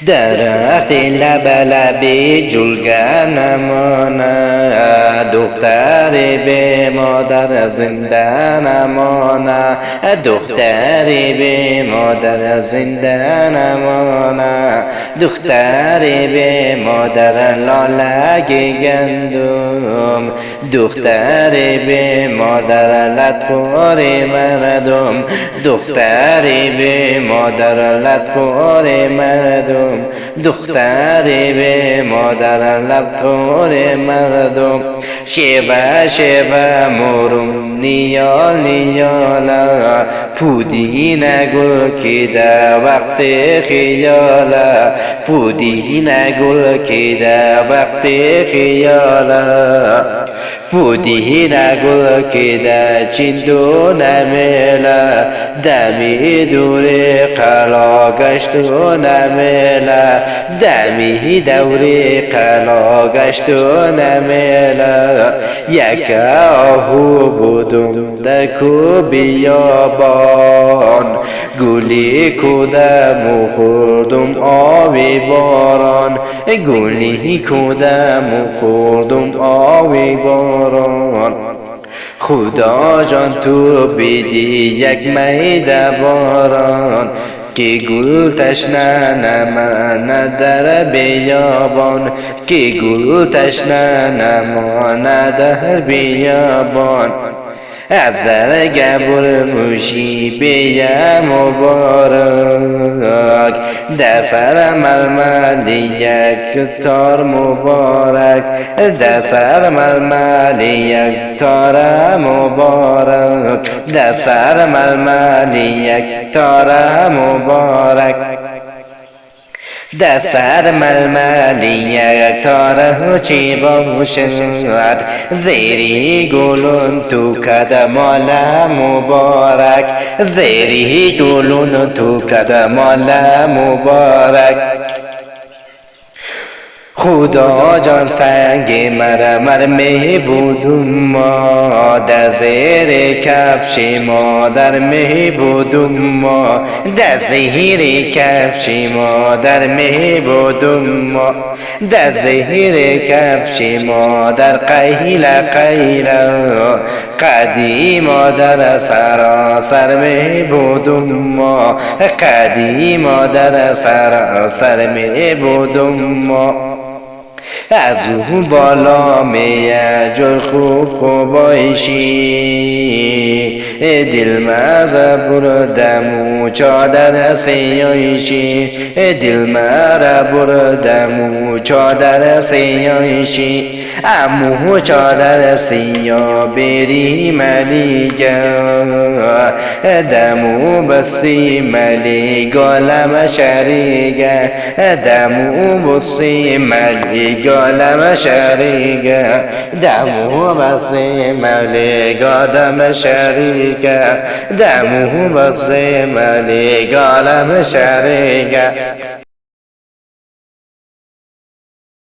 درخت لبلبی جلگه نمانه، دختری به مادر زنده نمانه، دختری به مادر زنده نمانه، دختری به مادر لالگ گندم، دختری به مادر لطفار مردم، دختری به مادر لطفار مردم، دختری به مادر لطفار مردم. شیبه شیبه مرم نیال نیالا، پودین گل کیده وقت خیالا، پودین گل کیده وقت خیالا، پودین گل کیده چندو نمیلا، دمی دور قلا گشت و نمیلا، دمی دور قلا گشت و نمیلا. یک آهو بودم در کو بیابان، گلی کودم خوردم آبی باران، گلی کودم خوردم آبی باران. خدا جان تو بیدی یک میده باران، که گل تشنه نماند در بیابان، که گل تشنه نماند در بیابان. از در گبر موشی بیا مبارک، در سر ململ یک تار مبارک، در سر ململ یک تار مبارک، در سر ململ یک تار مبارک. در سر ململ یک تاره چی باشد، زیری گلون تو کدمال مبارک، زیری گلون تو کدمال مبارک. خدا جان سنگ مرمر می بودم ما، در زیر کفش مادر می بودم ما، در زیر کفش مادر می بودم ما، در زیر کفش مادر قیل قیل، قدیم مادر سراسر می بودم ما، قدیم مادر سراسر می بودم ما. از او بالا میجل خوب بایشی، دل مزه بردم و چادر سیایشی، دل مره بردم و چادر سیایشی. امو چادر سیا بری ملیگه، دمو بسی ملی گالم شریگه، دمو بسی ملی گالم شریگه، دمو بسی ملی گالم شریگه، دمو بسی ملی گالم شریگه.